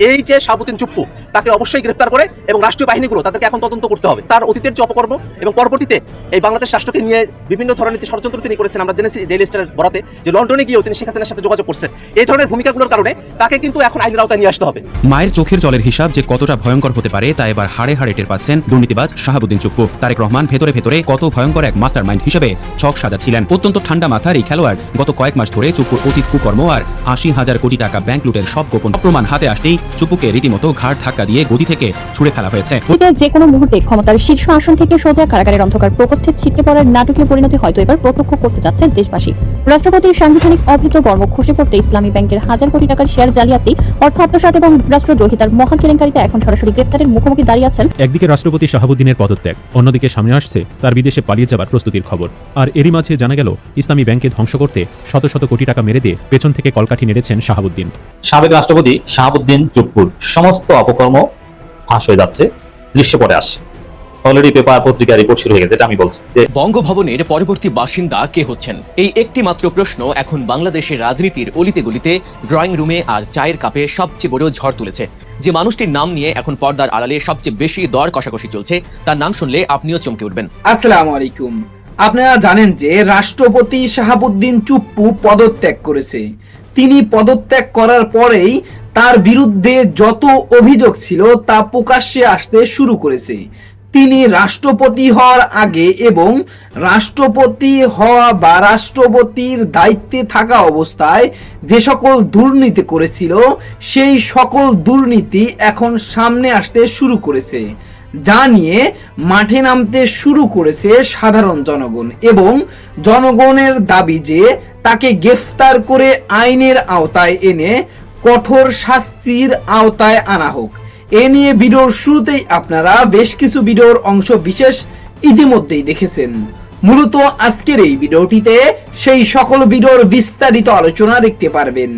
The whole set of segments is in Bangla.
এই যে শাহাবুদ্দিন চুপ্পু, তাকে অবশ্যই গ্রেফতার করে এবং রাষ্ট্রীয় বাহিনীগুলো তাদেরকে এখন তদন্ত করতে হবে। তার অতীতের যে অপকর্ম এবং পরবর্তীতে এই বাংলাদেশ রাষ্ট্রকে নিয়ে বিভিন্ন ধরনের যে ষড়যন্ত্র তিনি করেছেন, আমরা জেনেছি ডেইলি স্টারের বরাতে যে লন্ডনে গিয়েও তিনি শেখ হাসিনার সাথে যোগাযোগ করছেন। এই ধরনের ভূমিকাগুলোর কারণে তাকে কিন্তু এখন আইনের আওতায় নিয়ে আসতে হবে। মায়ের চোখের জলের হিসাব যে কতটা ভয়ঙ্কর হতে পারে তা এবার হাড়ে হাড়ে টের পাচ্ছেন দুর্নীতিবাজ শাহাবুদ্দিন চুপ্পু। তারেক রহমান ভেতরে ভেতরে কত ভয়ঙ্কর এক মাস্টার মাইন্ড হিসেবে ছক সাজাচ্ছিলেন। অত্যন্ত ঠান্ডা মাথার এই খেলোয়াড় গত কয়েক মাস ধরে চুপ্পুর অতীত কুকর্ম আর ৮০,০০০ কোটি টাকা ব্যাংক লুটের সব গোপন প্রমাণ হাতে আসতেই চুপ্পুকে রীতিমতো ঘাড় ধাক্কা দিয়ে গদি থেকে ছুড়ে ফেলা হয়েছে। যে কোনো মুহূর্তে ক্ষমতার শীর্ষ আসন থেকে সোজা কারাগারের অন্ধকার প্রকোষ্ঠে ছিটকে পড়ার নাটকীয় পরিণতি হয়তো এবার প্রত্যক্ষ করতে যাচ্ছেন দেশবাসী। রাষ্ট্রপতির সাংবিধানিক অভৃত কর্ম খসে পড়তে ইসলামী ব্যাংকের হাজার কোটি টাকার শেয়ার জালিয়াতি, অর্থ আত্মসাৎ এবং রাষ্ট্রদ্রোহিতার মহা কেলেঙ্কারিতে এখন সরাসরি গ্রেফতারের মুখোমুখি দাঁড়িয়ে আছেন। একদিকে রাষ্ট্রপতি শাহাবুদ্দিনের পদত্যাগ, অন্যদিকে সামনে আসছে তার বিদেশে পালিয়ে যাবার প্রস্তুতির খবর। আর এরই মাঝে জানা গেল ইসলামী ব্যাংকে ধ্বংস করতে শত শত কোটি টাকা মেরে দিয়ে পেছন থেকে কলকাঠি নেড়েছেন শাহাবুদ্দিন। সাবেক রাষ্ট্রপতি শাহাবুদ্দিন চুপ্পুর সমস্ত অপকর্ম ফাঁস হয়ে যাচ্ছে, দৃশ্যপটে আসছে। অলরেডি পেপার পত্রিকা রিপোর্ট শুরু হয়ে গেছে, যেটা আমি বলছি যে বঙ্গভবনের পরবর্তী বাসিন্দা কে হচ্ছেন, এই একটি মাত্র প্রশ্ন এখন বাংলাদেশের রাজনীতির অলিতে গলিতে, ড্রয়িং রুমে আর চায়ের কাপে সবচেয়ে বড় ঝড় তুলেছে। যে মানুষটির নাম নিয়ে এখন পর্দার আড়ালে সবচেয়ে বেশি দর কষাকষি চলছে, তার নাম শুনলে আপনিও চমকে উঠবেন। আসসালামু আলাইকুম। আপনারা জানেন যে রাষ্ট্রপতি শাহাবুদ্দিন চুপ্পু পদত্যাগ করেছে। তিনি পদত্যাগ করার পরেই তার বিরুদ্ধে যত অভিযোগ ছিল তা প্রকাশ্যে আসতে শুরু করেছে। তিনি রাষ্ট্রপতি হওয়ার আগে এবং রাষ্ট্রপতি হওয়া বা রাষ্ট্রপতির দায়িত্বে থাকা অবস্থায় যে সকল দুর্নীতি করেছিল, সেই সকল দুর্নীতি এখন সামনে আসতে শুরু করেছে, যা নিয়ে মাঠে নামতে শুরু করেছে সাধারণ জনগণ। এবং জনগণের দাবি যে তাকে গ্রেফতার করে আইনের আওতায় এনে কঠোর শাস্তির আওতায় আনা হোক। এ নিয়ে ভিডিওর শুরুতেই আপনারা বেশ কিছু ভিডিওর অংশ বিশেষ ইতিমধ্যেই দেখেছেন। মূলত আজকের এই ভিডিওটিতে সেই সকল ভিডিওর বিস্তারিত আলোচনা দেখতে পারবেন।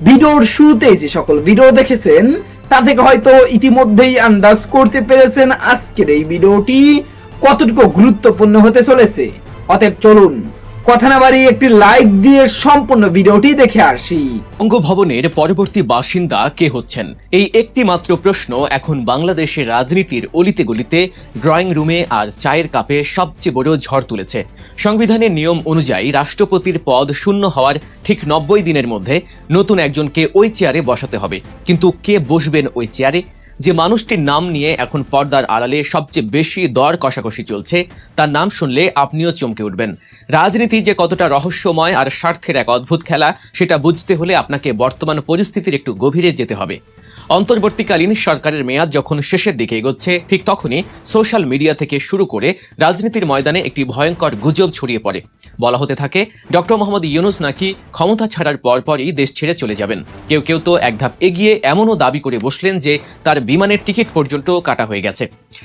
ভিডিওর শুরুতেই যে সকল ভিডিও দেখেছেন তা থেকে হয়তো ইতিমধ্যেই আন্দাজ করতে পেরেছেন আজকের এই ভিডিওটি কতটুকু গুরুত্বপূর্ণ হতে চলেছে। অতএব চলুন কথা না বাড়িয়ে একটি লাইক দিয়ে সম্পূর্ণ ভিডিওটি দেখে আসি। বঙ্গভবনের পরবর্তী বাসিন্দা কে হচ্ছেন, এই একটি মাত্র প্রশ্ন এখন বাংলাদেশের রাজনীতির অলিতে গলিতে, ড্রয়িং রুমে আর চায়ের কাপে সবচেয়ে বড় ঝড় তুলেছে। সংবিধানের নিয়ম অনুযায়ী রাষ্ট্রপতির পদ শূন্য হওয়ার ঠিক ৯০ দিনের মধ্যে নতুন একজনকে ওই চেয়ারে বসাতে হবে। কিন্তু কে বসবেন ওই চেয়ারে? যে মানুষটির নাম নিয়ে এখন পর্দার আড়ালে সবচেয়ে বেশি দর কষাকষি চলছে, তার নাম শুনলে আপনিও চমকে উঠবেন। রাজনীতি যে কতটা রহস্যময় আর স্বার্থের এক অদ্ভুত খেলা, সেটা বুঝতে হলে আপনাকে বর্তমান পরিস্থিতির একটু গভীরে যেতে হবে। অন্তর্বর্তীকালীন সরকারের মেয়াদ যখন শেষের দিকে এগোচ্ছে, ঠিক তখনই সোশ্যাল মিডিয়া থেকে শুরু করে রাজনীতির ময়দানে একটি ভয়ঙ্কর গুজব ছড়িয়ে পড়ে। বলা হতে থাকে ডক্টর মোহাম্মদ ইউনূস নাকি ক্ষমতা ছাড়ার পরপরই দেশ ছেড়ে চলে যাবেন। কেউ কেউ তো এক ধাপ এগিয়ে এমনও দাবি করে বসলেন যে তার বিমানের টিকিট পর্যন্ত কাটা হয়ে গেছে।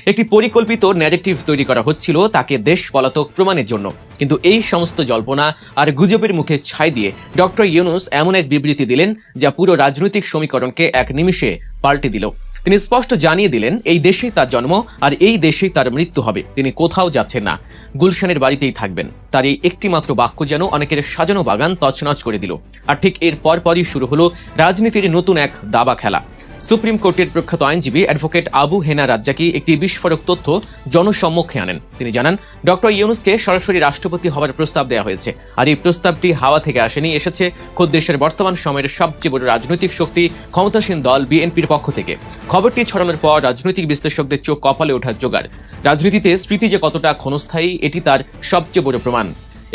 একটি পরিকল্পিত ন্যারেটিভ তৈরি করা হচ্ছিল তাকে দেশ পলাতক প্রমাণের জন্য। কিন্তু এই সমস্ত জল্পনা আর গুজবের মুখে ছাই দিয়ে ডক্টর ইউনূস এমন এক বিবৃতি দিলেন যা পুরো রাজনৈতিক সমীকরণকে এক নিমিষে পাল্টে দিল। তিনি স্পষ্ট জানিয়ে দিলেন এই দেশেই তার জন্ম আর এই দেশেই তার মৃত্যু হবে। তিনি কোথাও যাচ্ছেন না, গুলশানের বাড়িতেই থাকবেন। তার এই একটি মাত্র বাক্য যেন অনেকের সাজানো বাগান তছনছ করে দিল। আর ঠিক এর পরপরই শুরু হলো রাজনীতির নতুন এক দাবা খেলা। সুপ্রিম কোর্টের প্রখ্যাত আইনজীবী অ্যাডভোকেট আবু হেনা রাজ্জাকি একটি বিস্ফোরক তথ্য জনসম্মুখে আনেন। তিনি জানান ডক্টর ইউনূসকে সরাসরি রাষ্ট্রপতি হওয়ার প্রস্তাব দেওয়া হয়েছে। আর এই প্রস্তাবটি হাওয়া থেকে আসেনি, এসেছে খোদ দেশের বর্তমান সময়ের সবচেয়ে বড় রাজনৈতিক শক্তি ক্ষমতাসীন দল বিএনপির পক্ষ থেকে। খবরটি ছড়ানোর পর রাজনৈতিক বিশ্লেষকদের চোখ কপালে ওঠার জোগাড়। রাজনীতিতে স্মৃতি যে কতটা ক্ষণস্থায়ী, এটি তার সবচেয়ে বড় প্রমাণ।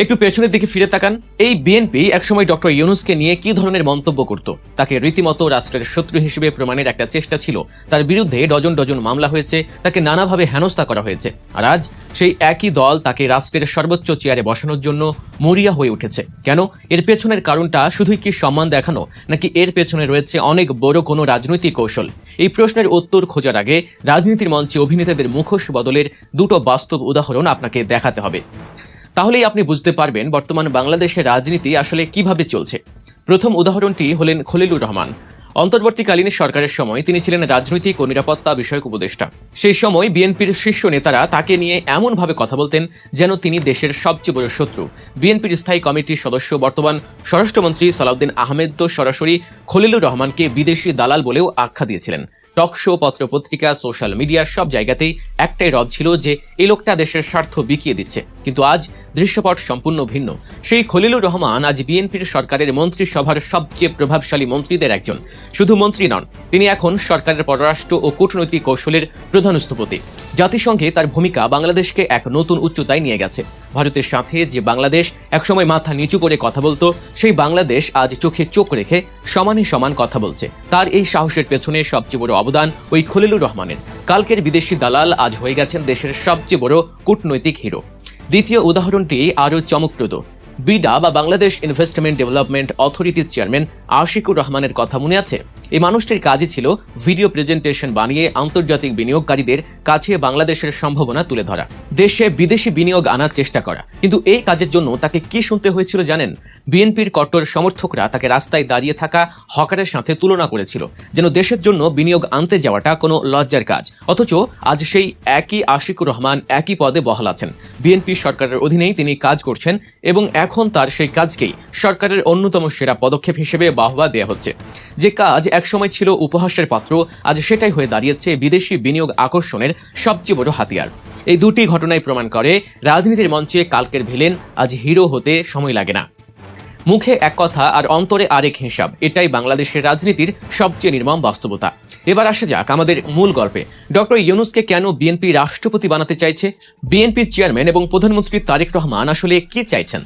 একটু পেছনের দিকে ফিরে তাকান। এই বিএনপি একসময় ডক্টর ইউনূসকে নিয়ে কি ধরনের মন্তব্য করত, তাকে রীতিমতো রাষ্ট্রের শত্রু হিসেবে প্রমাণের একটা চেষ্টা ছিল। তার বিরুদ্ধে ডজন ডজন মামলা হয়েছে, তাকে নানাভাবে হেনস্থা করা হয়েছে। আর আজ সেই একই দল তাকে রাষ্ট্রের সর্বোচ্চ চেয়ারে বসানোর জন্য মরিয়া হয়ে উঠেছে। কেন? এর পেছনের কারণটা শুধুই কি সম্মান দেখানো, নাকি এর পেছনে রয়েছে অনেক বড় কোনো রাজনৈতিক কৌশল? এই প্রশ্নের উত্তর খোঁজার আগে রাজনীতির মঞ্চে অভিনেতাদের মুখোশ বদলের দুটো বাস্তব উদাহরণ আপনাকে দেখাতে হবে। তাহলেই আপনি বুঝতে পারবেন বর্তমান বাংলাদেশের রাজনীতি আসলে কিভাবে চলছে। প্রথম উদাহরণটি হলেন খলিলুর রহমান। অন্তর্বর্তীকালীন সরকারের সময় তিনি ছিলেন রাজনৈতিক ও নিরাপত্তা বিষয়ক উপদেষ্টা। সেই সময় বিএনপির শীর্ষ নেতারা তাকে নিয়ে এমনভাবে কথা বলতেন যেন তিনি দেশের সবচেয়ে বড় শত্রু। বিএনপির স্থায়ী কমিটির সদস্য বর্তমান স্বরাষ্ট্রমন্ত্রী সালাউদ্দিন আহমেদ তো সরাসরি খলিলুর রহমানকে বিদেশি দালাল বলেও আখ্যা দিয়েছিলেন। টক শো, পত্রপত্রিকা, সোশ্যাল মিডিয়া সব জায়গাতেই একটাই রব ছিল যে এই লোকটা দেশের স্বার্থ বিকিয়ে দিচ্ছে। কিন্তু আজ দৃশ্যপট সম্পূর্ণ ভিন্ন। সেই খলিলুর রহমান আজ বিএনপির সরকারের মন্ত্রিসভার সবচেয়ে প্রভাবশালী মন্ত্রীদের একজন। শুধু মন্ত্রী নন, তিনি এখন সরকারের পররাষ্ট্র ও কূটনৈতিক কৌশলের প্রধান স্থপতি। জাতিসংঘে তার ভূমিকা বাংলাদেশকে এক নতুন উচ্চতায় নিয়ে গেছে। ভারতের সাথে যে বাংলাদেশ একসময় মাথা নিচু করে কথা বলতো, সেই বাংলাদেশ আজ চোখে চোখ রেখে সমানে সমান কথা বলছে। তার এই সাহসের পেছনে সবচেয়ে বড় অবদান ওই খলিলুর রহমানের। কালকের বিদেশি দালাল আজ হয়ে গেছেন দেশের সবচেয়ে বড় কূটনৈতিক হিরো। দ্বিতীয় উদাহরণটি আরও চমকপ্রদ। বিডা বা বাংলাদেশ ইনভেস্টমেন্ট ডেভেলপমেন্ট অথরিটির চেয়ারম্যান আশিকুর রহমানের কথা মনে আছে? এই মানুষটির কাজই ছিল ভিডিও প্রেজেন্টেশন বানিয়ে আন্তর্জাতিক বিনিয়োগকারীদের কাছে বাংলাদেশের সম্ভাবনা তুলে ধরা, দেশে বিদেশি বিনিয়োগ আনার চেষ্টা করা। কিন্তু এই কাজের জন্য তাকে কি শুনতে হয়েছিল জানেন? বিএনপির কট্টর সমর্থকরা তাকে রাস্তায় দাঁড়িয়ে থাকা হকারের সাথে তুলনা করেছিল, যেন দেশের জন্য বিনিয়োগ আনতে যাওয়াটা কোনো লজ্জার কাজ। অথচ আজ সেই একই আশিকুর রহমান একই পদে বহাল আছেন। বিএনপি সরকারের অধীনেই তিনি কাজ করছেন এবং এখন তার সেই কাজকেই সরকারের অন্যতম সেরা পদক্ষেপ হিসেবে বাহবা দেওয়া হচ্ছে। যে কাজ একসময় ছিল উপহাসের পাত্র, আজ সেটাই হয়ে দাঁড়িয়েছে বিদেশি বিনিয়োগ আকর্ষণের সবচেয়ে বড় হাতিয়ার। এই দুটি ঘটনাই প্রমাণ করে রাজনীতির মঞ্চে কালকের ভিলেন আজ হিরো হতে সময় লাগে না। মুখে এক কথা আর অন্তরে আরেক হিসাব, এটাই বাংলাদেশের রাজনীতির সবচেয়ে নির্মম বাস্তবতা। এবার আসা যাক আমাদের মূল গল্পে। ডক্টর ইউনূসকে কেন বিএনপি রাষ্ট্রপতি বানাতে চাইছে? বিএনপির চেয়ারম্যান এবং প্রধানমন্ত্রী তারেক রহমান আসলে কি চাইছেন?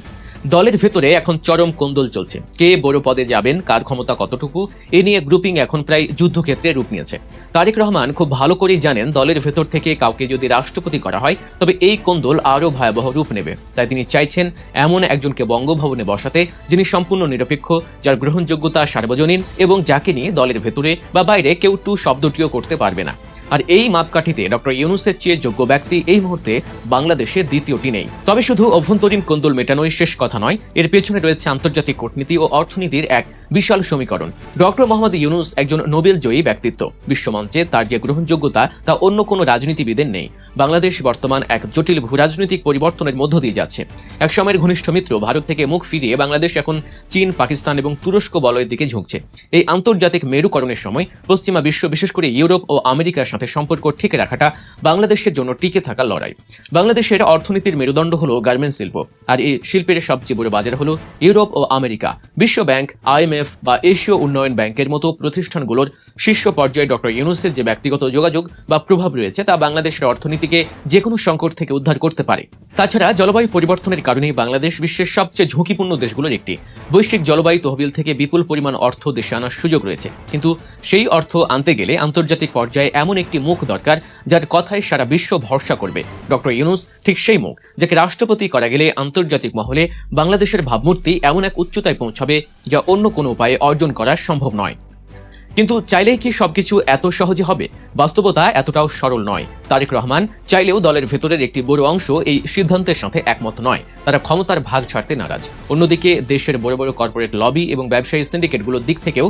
দলের ভেতরে এখন চরম কোন্দল চলছে। কে বড় পদে যাবেন, কার ক্ষমতা কতটুকু, এ নিয়ে গ্রুপিং এখন প্রায় যুদ্ধক্ষেত্রে রূপ নিয়েছে। তারেক রহমান খুব ভালো করেই জানেন দলের ভেতর থেকে কাউকে যদি রাষ্ট্রপতি করা হয় তবে এই কোন্দল আরও ভয়াবহ রূপ নেবে। তাই তিনি চাইছেন এমন একজনকে বঙ্গভবনে বসাতে যিনি সম্পূর্ণ নিরপেক্ষ, যার গ্রহণযোগ্যতা সার্বজনীন এবং যাকে নিয়ে দলের ভেতরে বা বাইরে কেউ টু শব্দটিও করতে পারবে না। আর এই মাপকাঠিতে ডক্টর ইউনূসের চেয়ে যোগ্য ব্যক্তি এই মুহূর্তে বাংলাদেশে দ্বিতীয়টি নেই। তবে শুধু অভ্যন্তরীণ কোন্দল মেটানোই শেষ কথা নয়, এর পেছনে রয়েছে আন্তর্জাতিক কূটনীতি ও অর্থনীতির এক বিশাল সমীকরণ। ডক্টর মোহাম্মদ ইউনূস একজন নোবেল জয়ী ব্যক্তিত্ব। বিশ্বমঞ্চে তার যে গ্রহণযোগ্যতা তা অন্য কোনো রাজনীতিবিদের নেই। বাংলাদেশ বর্তমান এক জটিল ভূরাজনৈতিক পরিবর্তনের মধ্য দিয়ে যাচ্ছে। এক সময়ের ঘনিষ্ঠ মিত্র ভারত থেকে মুখ ফিরিয়ে বাংলাদেশ এখন চীন, পাকিস্তান এবং তুরস্ক বলয়ের দিকে ঝুঁকছে। এই আন্তর্জাতিক মেরুকরণের সময় পশ্চিমা বিশ্ব, বিশেষ করে ইউরোপ ও আমেরিকার সাথে সম্পর্ক ঠিক রাখাটা বাংলাদেশের জন্য টিকে থাকার লড়াই। বাংলাদেশের অর্থনীতির মেরুদণ্ড হলো গার্মেন্টস শিল্প, আর এই শিল্পের সবচেয়ে বড় বাজার হলো ইউরোপ ও আমেরিকা। বিশ্ব ব্যাংক, IMF বা এশীয় উন্নয়ন ব্যাংকের মতো প্রতিষ্ঠানগুলোর শীর্ষ পর্যায়ে ডক্টর ইউনূসের যে ব্যক্তিগত যোগাযোগ বা প্রভাব রয়েছে তা বাংলাদেশের অর্থনীতিকে যে কোনো সংকট থেকে উদ্ধার করতে পারে। তাছাড়া জলবায়ু পরিবর্তনের কারণেই বাংলাদেশ বিশ্বের সবচেয়ে ঝুঁকিপূর্ণ দেশগুলোর একটি। বৈশ্বিক জলবায়ু তহবিল থেকে বিপুল পরিমাণ অর্থ দেশে আনার সুযোগ রয়েছে, কিন্তু সেই অর্থ আনতে গেলে আন্তর্জাতিক পর্যায়ে এমন একটি মুখ দরকার যার কথায় সারা বিশ্ব ভরসা করবে। ডক্টর ইউনূস ঠিক সেই মুখ, যাকে রাষ্ট্রপতি করা গেলে আন্তর্জাতিক মহলে বাংলাদেশের ভাবমূর্তি এমন এক উচ্চতায় পৌঁছাবে যা অন্য কোনো উপায়ে অর্জন করা সম্ভব নয়। কিন্তু চাইলেই কি সবকিছু এত সহজে হবে? বাস্তবতা এতটাও সরল নয়। তারেক রহমান চাইলেও দলের ভেতরের একটি বড় অংশ এই সিদ্ধান্তের সাথে একমত নয়। তারা ক্ষমতার ভাগ ছাড়তে নারাজ। অন্যদিকে দেশের বড় বড় কর্পোরেট লবি এবং ব্যবসায়ী সিন্ডিকেটগুলোর দিক থেকেও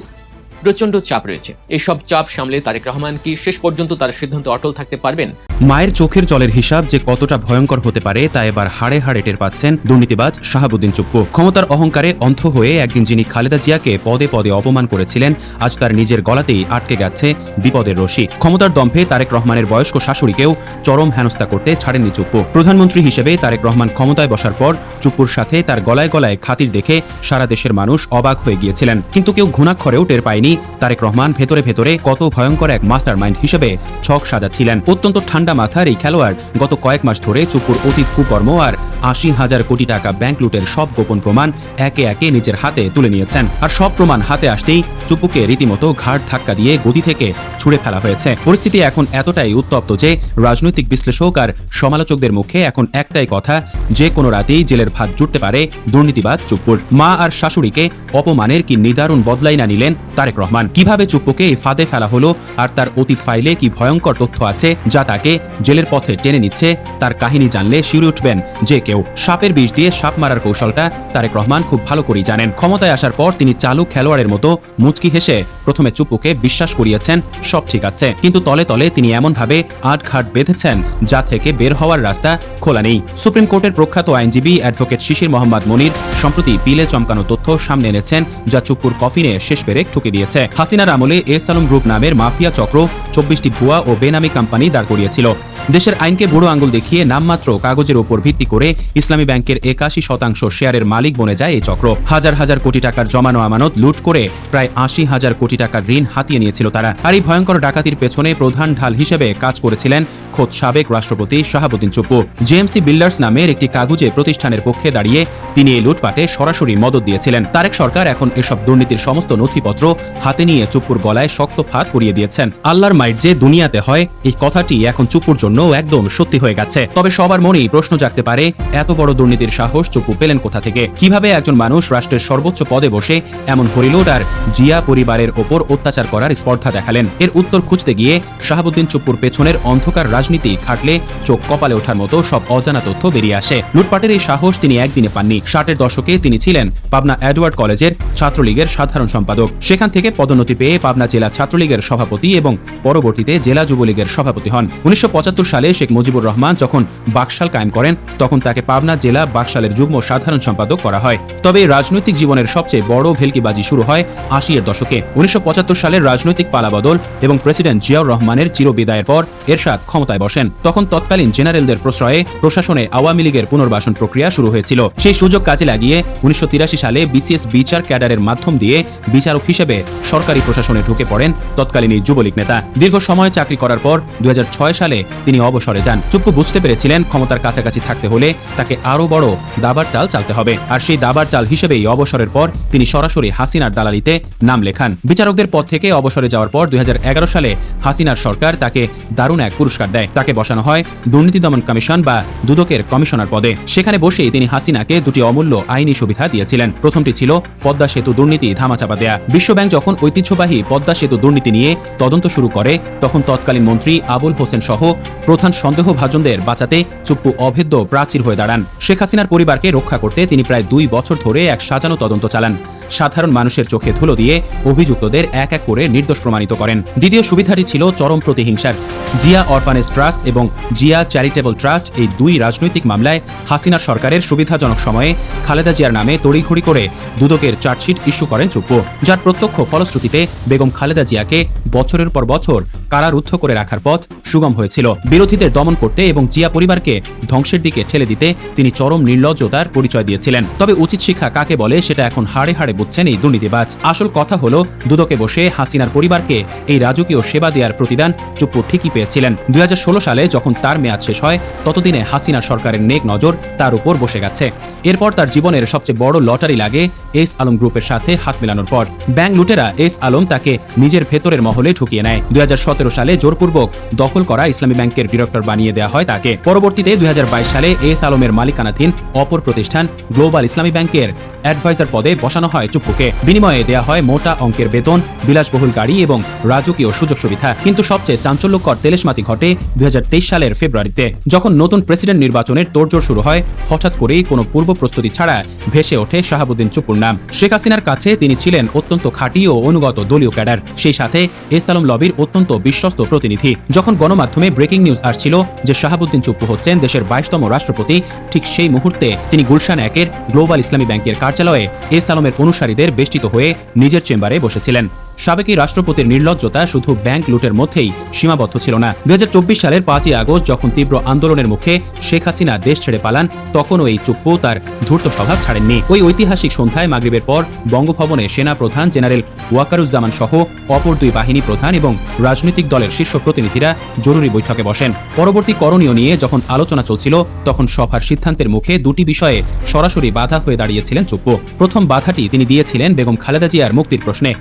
প্রচন্ড চাপ রয়েছে। এইসব চাপ সামলে তারেক রহমান কি শেষ পর্যন্ত তার সিদ্ধান্ত অটল থাকতে পারবেন? মায়ের চোখের জলের হিসাব যে কতটা ভয়ঙ্কর হতে পারে তা এবার হাড়ে হাড়ে টের পাচ্ছেন দুর্নীতিবাজ শাহাবুদ্দিন চুপ্পু। ক্ষমতার অহংকারে অন্ধ হয়ে একদিন যিনি খালেদা জিয়াকে পদে পদে অপমান করেছিলেন, আজ তার নিজের গলাতেই আটকে গেছে বিপদের রশি। ক্ষমতার দম্ভে তারেক রহমানের বয়স্ক শাশুড়িকেও চরম হেনস্থা করতে ছাড়েননি চুপ্পু। প্রধানমন্ত্রী হিসেবে তারেক রহমান ক্ষমতায় বসার পর চুপ্পুর সাথে তার গলায় গলায় খাতির দেখে সারা দেশের মানুষ অবাক হয়ে গিয়েছিলেন। কিন্তু কেউ ঘুণাক্ষরেও টের পায়নি তারেক রহমান ভেতরে ভেতরে কত ভয়ঙ্কর এক মাস্টার মাইন্ড হিসেবে ছক সাজাচ্ছিলেন। অত্যন্ত ঠান্ডা মাথার এই খেলোয়াড় গত কয়েক মাস ধরে চুপ্পুর অতীত কুকর্ম আর ৮০,০০০ কোটি টাকা ব্যাংক লুটের সব গোপন প্রমাণ একে একে নিজের হাতে তুলে নিয়েছেন। আর সব প্রমাণ হাতে আসতেই চুপ্পুকে রীতিমতো ঘাড় ধাক্কা দিয়ে গদি থেকে ছুড়ে ফেলা হয়েছে। পরিস্থিতি এখন এতটাই উত্তপ্ত যে রাজনৈতিক বিশ্লেষক আর সমালোচকদের মুখে এখন একটাই কথা, যে কোনো রাতেই জেলের ভাত জুটতে পারে দুর্নীতিবাজ চুপ্পুর। মা আর শাশুড়িকে অপমানের কি নিদারুণ বদলাই না নিলেন তারেক রহমান? কিভাবে চুপ্পুকে এই ফাঁদে ফেলা হলো আর তার অতীত ফাইলে কি ভয়ঙ্কর তথ্য আছে যা তাকে জেলের পথে টেনে নিচ্ছে তার কাহিনী জানলে শিউরে উঠবেন যে কেউ। সাপের বিষ দিয়ে সাপ মারার কৌশলটা তারেক রহমান খুব ভালো করেই জানেন। ক্ষমতায় আসার পর তিনি চালু খেলোয়াড়ের মতো মুচকি হেসে প্রথমে চুপ্পুকে বিশ্বাস করিয়েছেন সব ঠিক আছে, কিন্তু তলে তলে তিনি এমনভাবে আটঘাট বেঁধেছেন যা থেকে বের হওয়ার রাস্তা খোলা নেই। সুপ্রিম কোর্টের প্রখ্যাত আইনজীবী অ্যাডভোকেট শিশির মোহাম্মদ মনির সম্প্রতি পিলে চমকানো তথ্য সামনে এনেছেন যা চুপ্পুর কফিনে শেষ পেরেক ঠুকে দিয়েছে। হাসিনার আমলে এস আলম গ্রুপ নামের মাফিয়া চক্র 24টি ভুয়া ও বেনামি কোম্পানি দাঁড় করিয়েছিল। দেশের আইনকে বুড়ো আঙ্গুল দেখিয়ে নামমাত্র কাগজের উপর ভিত্তি করে ইসলামী ব্যাংকের 81% শেয়ারের মালিক বনে যায় এই চক্র। হাজার হাজার কোটি টাকার জমানো আমানত লুট করে প্রায় 80,000 কোটি টাকার ঋণ হাতিয়ে নিয়েছিল তারা। আর এই ভয়ঙ্কর ডাকাতির পেছনে প্রধান ঢাল হিসেবে কাজ করেছিলেন খোদ সাবেক রাষ্ট্রপতি শাহাবুদ্দিন চুপ্পু। জেএমসি বিল্ডার্স নামের একটি কাগজে প্রতিষ্ঠানের পক্ষে দাঁড়িয়ে তিনি এই লুটপাটে সরাসরি মদত দিয়েছিলেন। তারেক সরকার এখন এসব দুর্নীতির সমস্ত নথিপত্র হাতে নিয়ে চুপ্পুর গলায় শক্ত ফাঁদ পরিয়ে দিয়েছেন। আল্লাহর মাইট যে দুনিয়াতে হয়, এই কথাটি এখন চুপ্পুর জন্য একদম সত্যি হয়ে গেছে। তবে সবার মনেই প্রশ্ন জাগতে পারে, এত বড় দুর্নীতির সাহস চুপ্পু পেলেন কোথা থেকে? কিভাবে একজন মানুষ রাষ্ট্রের সর্বোচ্চ পদে বসে এমন হরিলুট আর জিয়া পরিবারের ওপর অত্যাচার করার স্পর্ধা দেখালেন? এর উত্তর খুঁজতে গিয়ে শাহাবুদ্দিন চুপ্পুর পেছনের অন্ধকার রাজনীতি খাটলে চোখ কপালে ওঠার মতো সব অজানা তথ্য বেরিয়ে আসে। লুটপাটের এই সাহস তিনি একদিনে পাননি। 60-এর দশকে তিনি ছিলেন পাবনা এডওয়ার্ড কলেজের ছাত্রলীগের সাধারণ সম্পাদক। সেখান থেকে পদোন্নতি পেয়ে পাবনা জেলা ছাত্রলীগের সভাপতি এবং পরবর্তীতে জেলা যুবলীগের সভাপতি হন। 1975 সালে শেখ মুজিবুর রহমান যখন বাকশাল কায়েম করেন তখন তাকে পাবনা জেলা বাকশালের যুগ্ম সাধারণ সম্পাদক করা হয়। তবে রাজনৈতিক জীবনের সবচেয়ে বড় ভেলকিবাজি শুরু হয় 80-এর দশকে। 1975 সালের রাজনৈতিক পালাবদল এবং প্রেসিডেন্ট জিয়াউর রহমানের চিরবিদায়ের পর এরশাদ ক্ষমতায় বসেন। তখন তৎকালীন জেনারেলদের প্রশ্রয়ে প্রশাসনে আওয়ামী লীগের পুনর্বাসন প্রক্রিয়া শুরু হয়েছিল। সেই সুযোগ কাজে লাগিয়ে 1983 সালে বিসিএস বিচার ক্যাডারের মাধ্যম দিয়ে বিচারক হিসেবে সরকারি প্রশাসনে ঢুকে পড়েন তৎকালীন এই যুবলীগ নেতা। দীর্ঘ সময় চাকরি করার পর 2006 সালে তিনি অবসরে যান। চুপ্পু বুঝতে পেরেছিলেন ক্ষমতার কাছাকাছি থাকতে হলে তাকে আরো বড় দাবার চাল চালতে হবে। আর সেই দাবার চাল হিসেবেই অবসরের পর তিনি সরাসরি হাসিনার দালালিতে নাম লেখান। বিচারকদের পদ থেকে অবসরে যাওয়ার পর 2011 সালে হাসিনার সরকার তাকে দারুণ এক পুরস্কার দেয়। তাকে বসানো হয় দুর্নীতি দমন কমিশন বা দুদকের কমিশনার পদে। সেখানে বসেই তিনি হাসিনাকে দুটি অমূল্য আইনি সুবিধা দিয়েছিলেন। প্রথমটি ছিল পদ্মা সেতু দুর্নীতি ধামাচাপা দেয়া। বিশ্বব্যাংক যখন ঐতিহ্যবাহী পদ্মা সেতু দুর্নীতি নিয়ে তদন্ত শুরু করে তখন তৎকালীন মন্ত্রী আবুল হোসেন সহ প্রধান সন্দেহভাজনদের বাঁচাতে চুপ্পু অভেদ্য প্রাচীর হয়ে দাঁড়ান। শেখ হাসিনার পরিবারকে রক্ষা করতে তিনি প্রায় 2 বছর ধরে এক সাজানো তদন্ত চালান। সাধারণ মানুষের চোখে ধুলো দিয়ে অভিযুক্তদের এক এক করে নির্দোষ প্রমাণিত করেন। দ্বিতীয় সুবিধাটি ছিল চরম প্রতিহিংসার। জিয়া অরফানেজ ট্রাস্ট এবং জিয়া চ্যারিটেবল ট্রাস্ট এই 2 রাজনৈতিক মামলায় হাসিনার সরকারের সুবিধাজনক সময়ে খালেদা জিয়ার নামে তড়িঘড়ি করে দুদকের চার্জশিট ইস্যু করেন চুপ্পু, যার প্রত্যক্ষ ফলশ্রুতিতে বেগম খালেদা জিয়াকে বছরের পর বছর কারারুদ্ধ করে রাখার পথ সুগম হয়েছিল। বিরোধীদের দমন করতে এবং জিয়া পরিবারকে ধ্বংসের দিকে ঠেলে দিতে তিনি চরম নির্লজ্জতার পরিচয় দিয়েছিলেন। তবে উচিত শিক্ষা কাকে বলে সেটা এখন হাড়ে হাড়ে বুঝছেন এই দুর্নীতিবাজ। আসল কথা হলো দুদকে বসে হাসিনার পরিবারকে এই রাজকীয় সেবা দেওয়ার প্রতিদান চুপ্পু ঠিকই পেয়েছিলেন। 2016 সালে যখন তার মেয়াদ শেষ হয় ততদিনে হাসিনা সরকারের নেক নজর তার উপর বসে গেছে। এরপর তার জীবনের সবচেয়ে বড় লটারি লাগে এস আলম গ্রুপের সাথে হাত মেলানোর পর। ব্যাংক লুটেরা এস আলম তাকে নিজের ভেতরের মহলে ঢুকিয়ে নেয়। 2017 সালে জোরপূর্বক দখল করা ইসলামী ব্যাংকের ডিরেক্টর বানিয়ে দেওয়া হয় তাকে। পরবর্তীতে 2022 সালে এস আলমের মালিকানাধীন অপর প্রতিষ্ঠান গ্লোবাল ইসলামী ব্যাংকের অ্যাডভাইজার পদে বসানো হয় চুপ্পুকে। বিনিময়ে দেয়া হয় মোটা অঙ্কের বেতন, বিলাসবহুল গাড়ি এবং রাজকীয় সুযোগ সুবিধা। কিন্তু সবচেয়ে চাঞ্চল্যকর তেলেশমাতি ঘটে 2023 সালের ফেব্রুয়ারিতে, যখন নতুন প্রেসিডেন্ট নির্বাচনের তোড়জোড় শুরু হয়। হঠাৎ করেই কোনো পূর্ব প্রস্তুতি ছাড়া ভেসে ওঠে শাহাবুদ্দিন চুপ্পুর নাম। শেখ হাসিনার কাছে তিনি ছিলেন অত্যন্ত খাঁটি ও অনুগত দলীয় ক্যাডার, সেই সাথে এস আলম লবির অত্যন্ত বিশ্বস্ত প্রতিনিধি। যখন গণমাধ্যমে ব্রেকিং নিউজ আসছিল যে শাহাবুদ্দিন চুপ্পু হচ্ছেন দেশের 22তম রাষ্ট্রপতি, ঠিক সেই মুহূর্তে তিনি গুলশান 1-এর গ্লোবাল ইসলামী ব্যাংকের কার্যালয়ে এস আলমের অনুসারীদের বেষ্টিত হয়ে নিজের চেম্বারে বসেছিলেন। সাবেক রাষ্ট্রপতির নির্লজ্জতা শুধু ব্যাংক লুটের মধ্যেই সীমাবদ্ধ ছিল না। 2024 সালের 5ই আগস্ট যখন তীব্র আন্দোলনের মুখে শেখ হাসিনা দেশ ছেড়ে পালান, তখনও এই চুপ্পু তার ধূর্ত স্বভাব ছাড়েননি। ওই ঐতিহাসিক সন্ধ্যায় মাগরিবের পর বঙ্গভবনে সেনা প্রধান জেনারেল ওয়াকারুজ্জামান সহ অপর 2 বাহিনী প্রধান এবং রাজনৈতিক দলের শীর্ষ প্রতিনিধিরা জরুরি বৈঠকে বসেন। পরবর্তী করণীয় নিয়ে যখন আলোচনা চলছিল তখন সভার সিদ্ধান্তের মুখে 2টি বিষয়ে সরাসরি বাধা হয়ে দাঁড়িয়েছিলেন চুপ্পু। প্রথম বাধাটি তিনি দিয়েছিলেন বেগম খালেদা জিয়ার মুক্তির প্রশ্নে।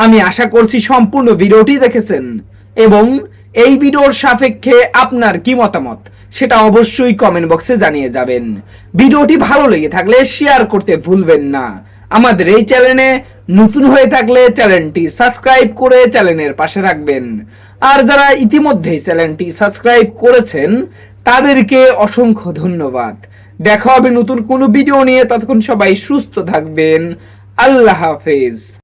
আমি আশা করছি সম্পূর্ণ ভিডিওটি দেখেছেন এবং এই ভিডিওর সাপেক্ষে আপনার কি মতামত সেটা অবশ্যই কমেন্ট বক্সে জানিয়ে যাবেন। ভিডিওটি ভালো লেগে থাকলে শেয়ার করতে ভুলবেন না। আমাদের এই চ্যানেলে নতুন হয়ে থাকলে চ্যানেলটি সাবস্ক্রাইব করে চ্যানেলের পাশে থাকবেন। আর যারা ইতিমধ্যেই চ্যানেলটি সাবস্ক্রাইব করেছেন তাদেরকে অসংখ্য ধন্যবাদ। দেখা হবে নতুন কোনো ভিডিও নিয়ে, ততক্ষণ সবাই সুস্থ থাকবেন। আল্লাহ হাফেজ।